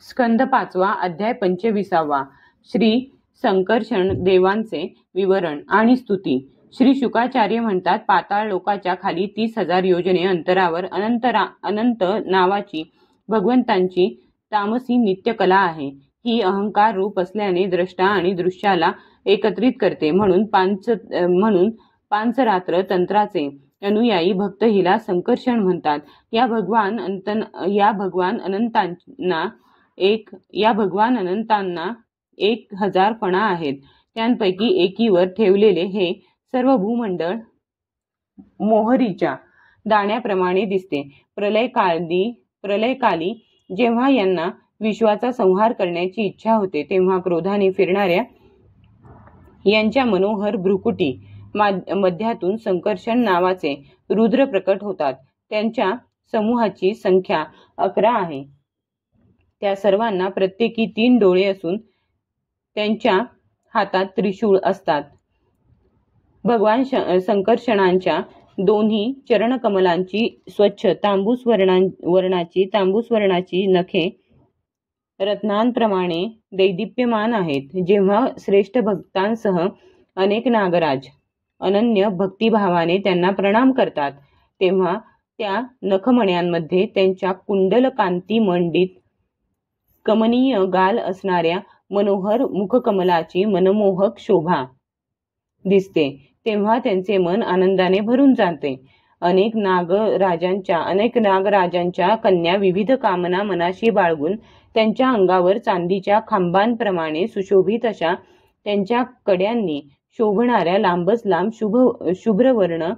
स्कंद 5वा अध्याय 25वा श्री संकर्षण देवांचे विवरण आणि स्तुती। श्री शुकाचार्य म्हणतात, पाताळ लोकाच्या खाली 30,000 योजने अंतरावर अनंत नावाची भगवंतांची तामसी नित्यकला आहे। ही अहंकार रूप असल्याने द्रष्टा आणि दृश्याला एकत्रित करते, म्हणून पांचरात्र तंत्राचे अनुयायी भक्त हिला संकर्षण म्हणतात। या भगवान अनंतांना 1,000 फणा आहेत। त्यांपैकी एकीवर ठेवलेले हे सर्व भूमंडळ मोहरीच्या दाण्याप्रमाणे दिसते। प्रलयकाली जेव्हा यांना विश्वाचा संहार करण्याची इच्छा होते, तेव्हा क्रोधाने फिरणाऱ्या यांच्या मनोहर भ्रुकुटी मध्यातून संकर्षण नावाचे रुद्र प्रकट होतात। त्यांच्या समूहाची संख्या 11 आहे। त्या सर्वांना प्रत्येकी 3 डोळे असून त्यांच्या हातात त्रिशूळ असतात। भगवान संकर्षणांच्या दोन्ही चरणकमलांची स्वच्छ तांबूस वर्णाची नखे रत्नांप्रमाणे दैदिप्यमान आहेत। जेव्हा श्रेष्ठ भक्तांसह अनेक नागराज अनन्य भक्तिभावाने त्यांना प्रणाम करतात, तेव्हा त्या नखमण्यांमध्ये त्यांच्या कुंडल कांती मंडित कमनीय गाल असणाऱ्या मनोहर मुखकमलाची मनमोहक शोभा दिसते। तेव्हा त्यांचे मन आनंदाने भरून जाते। अनेक नागराजांच्या कन्या विविध कामना मनाशी बाळगून त्यांच्या अंगावर चांदीच्या खांबांप्रमाणे सुशोभित अशा त्यांच्या कड्यांनी शोभणाऱ्या लांबच लांब शुभ्रवर्ण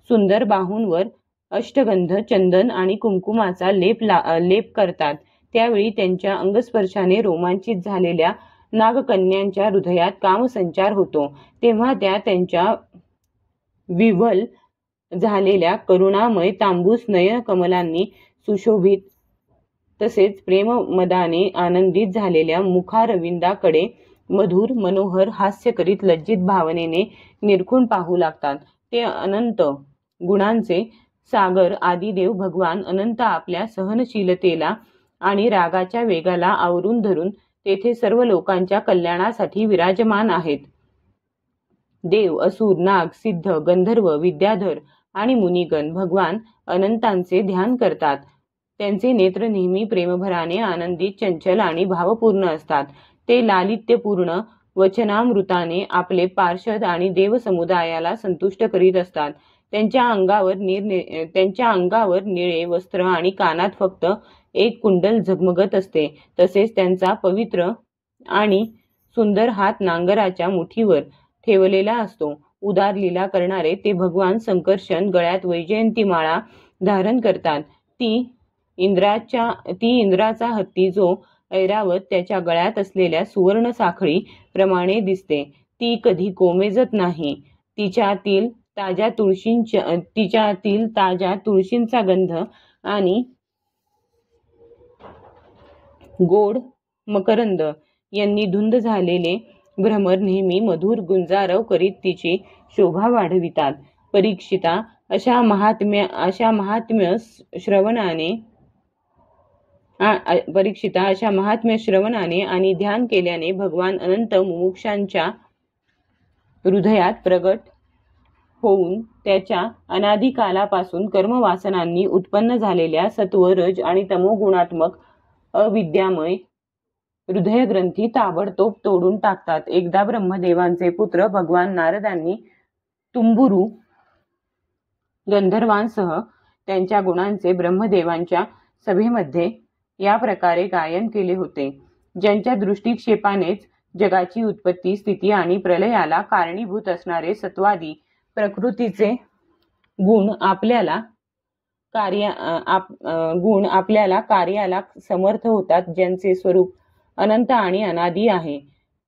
सुंदर बाहूंवर अष्टगंध, चंदन आणि कुंकुमाचा लेप करतात। त्यावेळी त्यांच्या अंगस्पर्शाने रोमांचित झालेल्या नागकन्यांच्या हृदयात कामसंचार होतो। तेव्हा त्या त्यांच्या विव्हल झालेल्या करुणामय तांबूस नयन कमलांनी सुशोभित तसेच प्रेममदाने आनंदित झालेल्या मुखारविंदाकडे मधुर मनोहर हास्य करीत लज्जित भावनेने निरखून पाहू लागतात। ते अनंत गुणांचे सागर आदिदेव भगवान अनंत आपल्या सहनशीलतेला आणि रागाच्या वेगाला आवरून धरून तेथे सर्व लोकांच्या कल्याणासाठी विराजमान आहेत। देव, असुर, नाग, सिद्ध, गंधर्व, विद्याधर आणि मुनिगण भगवान अनंतांचे ध्यान करतात। त्यांचे नेत्र नेहमी प्रेमभराने आनंदित, चंचल आणि भावपूर्ण असतात। ते लालित्यपूर्ण वचनामृताने आपले पार्षद आणि देवसमुदायाला संतुष्ट करीत असतात। त्यांच्या अंगावर निळे वस्त्र आणि कानात फक्त एक कुंडल झगमगत असते। तसेच त्यांचा पवित्र आणि सुंदर हात नांगराच्या मुठीवर ठेवलेला असतो। उदार लीला करणारे ते भगवान संकर्षण गळ्यात वैजयंती माळा धारण करतात। ती इंद्राचा हत्ती जो ऐरावत त्याच्या गळ्यात असलेल्या सुवर्ण साखळी प्रमाणे दिसते। ती कधी कोमेजत नाही। तिच्यातील ताज्या तुळशींचा गंध आणि गोड मकरंद यांनी धुंद झालेले भ्रमर नेहमी मधुर गुंजारव करीत तिची शोभा वाढवितात। परीक्षिता, अशा महात्म्य श्रवणाने आणि ध्यान केल्याने भगवान अनंत मुमुक्षांच्या हृदयात प्रगट होऊन त्याच्या अनादिकालापासून कर्मवासनांनी उत्पन्न झालेल्या सत्व, रज आणि तमोगुणात्मक अविद्यामय हृदयग्रंथी ताबडतोब तोडून टाकतात। एकदा ब्रह्मदेवांचे पुत्र भगवान नारदांनी तुम्बुरू गंधर्वांसह त्यांच्या गुणांचे ब्रह्मदेवांच्या सभेमध्ये या प्रकारे गायन केले होते। ज्यांच्या दृष्टिक्षेपानेच जगाची उत्पत्ती, स्थिती आणि प्रलयाला कारणीभूत असणारे सत्वादी प्रकृतीचे गुण आपल्याला कार्याला समर्थ होतात, ज्यांचे स्वरूप अनंत आणि अनादी आहे।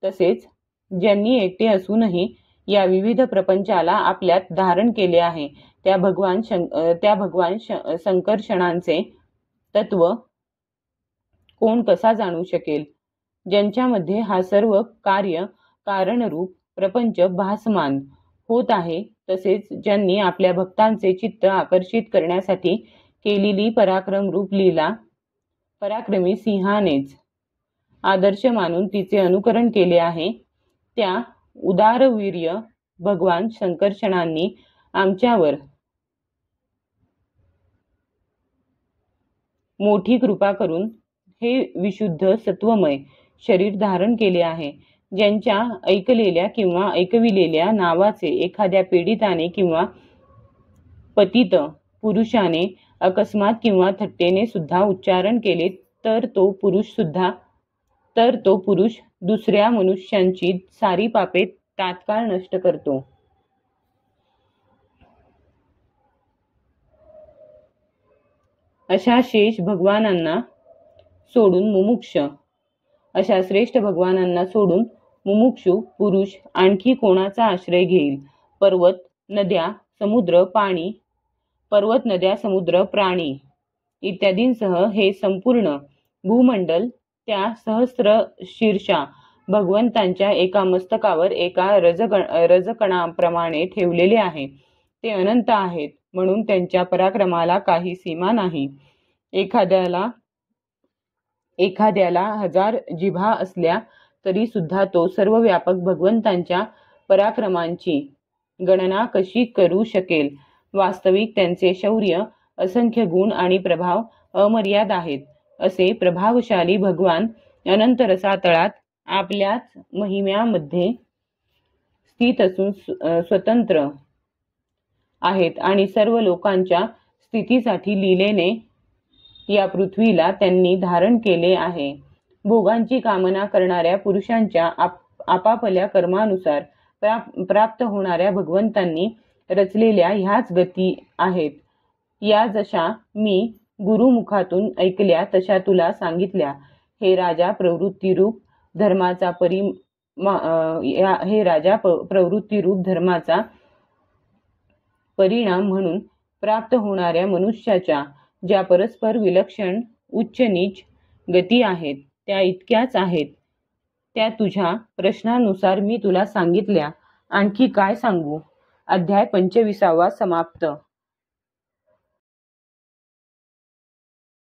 तसेच ज्यांनी एकटे असूनही या विविध प्रपंचाला आपल्यात धारण केले आहे, त्या भगवान संकर्षणांचे तत्व कोण कसा जाणू शकेल? ज्यांच्यामध्ये हा सर्व कारणरूप प्रपंच भासमान होत आहे, तसेच ज्यांनी आपल्या भक्तांचे चित्त आकर्षित करण्यासाठी केलेली पराक्रमरूप लीला पराक्रमी सिंहानेच आदर्श मानून तिचे अनुकरण केले आहे, त्या उदारवीर्य भगवान शंकर्षणांनी आमच्यावर मोठी कृपा करून हे विशुद्ध सत्वमय शरीर धारण केले आहे. ज्यांच्या ऐकलेल्या किंवा ऐकविलेल्या नावाचे एखाद्या पीडिताने किंवा पतित पुरुषाने अकस्मात किंवा थट्टेने सुद्धा उच्चारण केले तर तो पुरुष दुसऱ्या मनुष्यांची सारी पापे तात्काळ नष्ट करतो. अशा श्रेष्ठ भगवानांना सोडून मुमुक्षू पुरुष आणखी कोणाचा आश्रय घेईल? पर्वत, नद्या, समुद्र, प्राणी इत्यादींसह हे संपूर्ण भूमंडल त्या सहस्र शीर्षा भगवंतांच्या एका मस्तकावर एका रजकणाप्रमाणे ठेवलेले आहे. ते अनंत आहेत, म्हणून त्यांच्या पराक्रमाला काही सीमा नाही. एखाद्याला 1000 जिभा असल्या तरी सुद्धा तो सर्व व्यापक भगवंतांच्या पराक्रमांची गणना कशी करू शकेल? वास्तविक त्यांचे शौर्य, असंख्य गुण आणि प्रभाव अमर्याद आहेत. असे प्रभावशाली भगवान अनंत रसातळात आपल्याच महिम्यामध्ये स्थित असून स्वतंत्र आहेत आणि सर्व लोकांच्या स्थितीसाठी लीलेने या पृथ्वीला त्यांनी धारण केले आहे. भोगांची कामना करणाऱ्या पुरुषांच्या आपापल्या कर्मानुसार प्राप्त होणाऱ्या भगवंतांनी रचलेल्या ह्याच गती आहेत. या जशा मी गुरुमुखातून ऐकल्या तशा तुला सांगितल्या. हे राजा प्रवृत्तीरूप धर्माचा परिणाम म्हणून प्राप्त होणाऱ्या मनुष्याच्या ज्या परस्पर विलक्षण उच्च नीच गती आहेत त्या इतक्याच आहेत. त्या तुझ्या प्रश्नानुसार मी तुला सांगितल्या. आणखी काय सांगू? अध्याय 25 समाप्त.